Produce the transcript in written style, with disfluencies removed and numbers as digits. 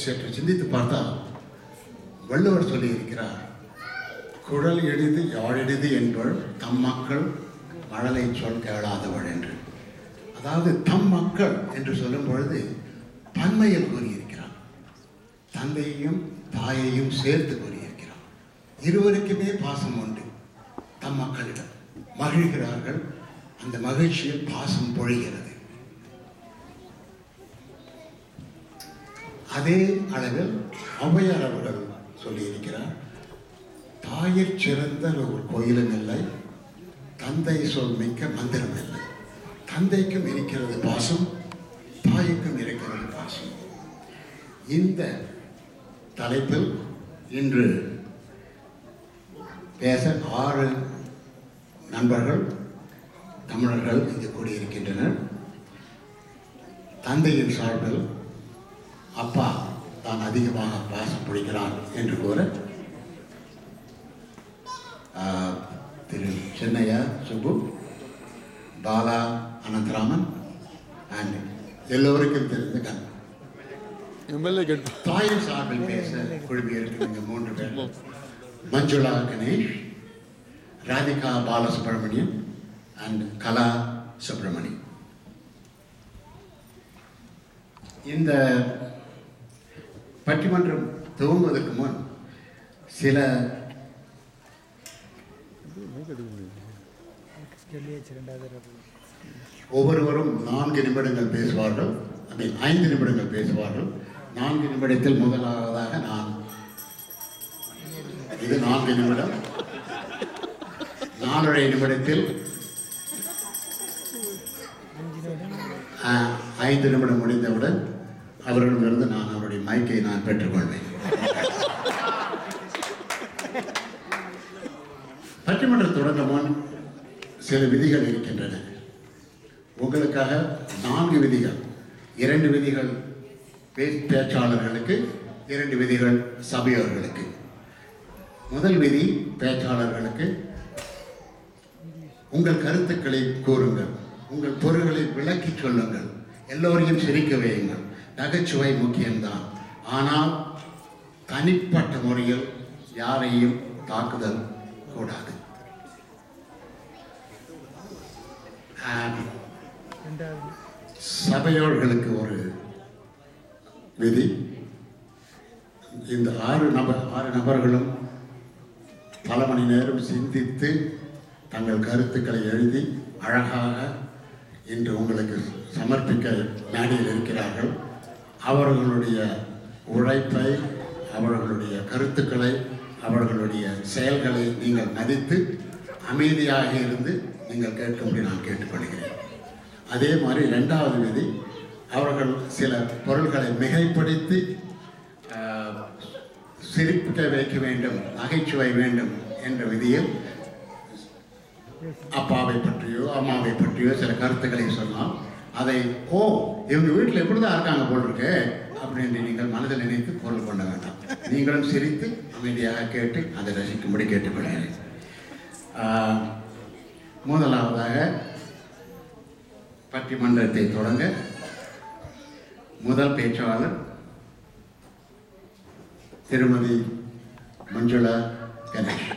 சற்று சிந்தித்து பார்த்தால் வள்ளுவர் சொல்லியிருக்கிறார், குழல் எளிது யாழெளிது என்பவர் தம் மக்கள் மழலை சொல் கேளாதவள் என்று. அதாவது தம் மக்கள் என்று சொல்லும் பொழுது பன்மையில் கூறியிருக்கிறார், தந்தையையும் தாயையும் சேர்த்து கூறியிருக்கிறார். இருவருக்குமே பாசம் உண்டு. தம் மக்களிடம் மகிழ்கிறார்கள், அந்த மகிழ்ச்சியில் பாசம் பொழிகிறது. அதே அளவில் ஔவையார் அவர்கள் சொல்லியிருக்கிறார், தாயிற் சிறந்த ஒரு கோயிலும் இல்லை, தந்தை சொல் மிக்க மந்திரம் இல்லை. தந்தைக்கும் இருக்கிறது பாசம், தாய்க்கும் இருக்கிறது பாசம். இந்த தலைப்பில் இன்று பேச 6 நண்பர்கள் தமிழர்கள் இங்கு கூடியிருக்கின்றனர். தந்தையின் சார்பில் அப்பா தான் அதிகமாக பாசம் பிடிக்கிறான் என்று கூற திரு சென்னையா சுப்பு, பாலா அனந்தராமன் அண்ட் எல்லோருக்கும் தெரிந்த கண். தாயின் சார்பில் பேச குழுமி இருக்கிற 3 பேர், மஞ்சுளா கணேஷ், ராதிகா பாலசுப்ரமணியன் அண்ட் கலா சுப்ரமணி. இந்த பட்டிமன்றம் துவங்குவதற்கு முன் சில ஒவ்வொருவரும் 4 நிமிடங்கள் பேசுவார்கள், 5 நிமிடங்கள் பேசுவார்கள். 4 நிமிடத்தில் முதலாவதாக நான், இது 4 நிமிடம், 4.5 நிமிடத்தில் 5 நிமிடம் முடிந்தவுடன் அவர்களிடமிருந்து நான் அவருடைய மைக்கை நான் பெற்றுக்கொள்வேன். பட்டிமன்றம் தொடங்க முன் சில விதிகள் இருக்கின்றன. உங்களுக்காக 4 விதிகள், 2 விதிகள் பேச்சாளர்களுக்கு, 2 விதிகள் சபையோர்களுக்கு. முதல் விதி பேச்சாளர்களுக்கு, உங்கள் கருத்துக்களை கூறுங்கள், உங்கள் பொருள்களை விளக்கி சொல்லுங்கள், எல்லோரையும் சிரிக்க வையுங்கள். நகைச்சுவை முக்கியம்தான், ஆனால் தனிப்பட்ட முறையில் யாரையும் தாக்குதல் கூடாது. சபையோர்களுக்கு ஒரு விதி, இந்த 6 நபர்களும் பல மணி நேரம் சிந்தித்து தங்கள் கருத்துக்களை எழுதி அழகாக இன்று உங்களுக்கு சமர்ப்பிக்க மேடையில் இருக்கிறார்கள். அவர்களுடைய உழைப்பை, அவர்களுடைய கருத்துக்களை, அவர்களுடைய செயல்களை நீங்கள் மதித்து அமைதியாக இருந்து நீங்கள் கேட்கும்படி நான் கேட்டுக்கொள்கிறேன். அதே மாதிரி 2வது விதி, அவர்கள் சில பொருள்களை மிகைப்படுத்தி சிரிக்க வைக்க வேண்டும், நகைச்சுவை வேண்டும் என்ற விதியில் அப்பாவை பற்றியோ அம்மாவை பற்றியோ சில கருத்துக்களை சொன்னால் அதை இவங்க வீட்டில் எப்படிதான் இருக்காங்க போல் இருக்கு அப்படின்னு நீங்கள் மனதில் நினைத்து பொருள் கொள்ள வேண்டாம். நீங்களும் சிரித்து அமைதியாக கேட்டு அதை ரசிக்கும்படி கேட்டுக்கொள்கிறேன். முதலாவதாக பட்டிமன்றத்தை தொடங்க முதல் பேச்சாளர் திருமதி மஞ்சுளா கணேஷ்.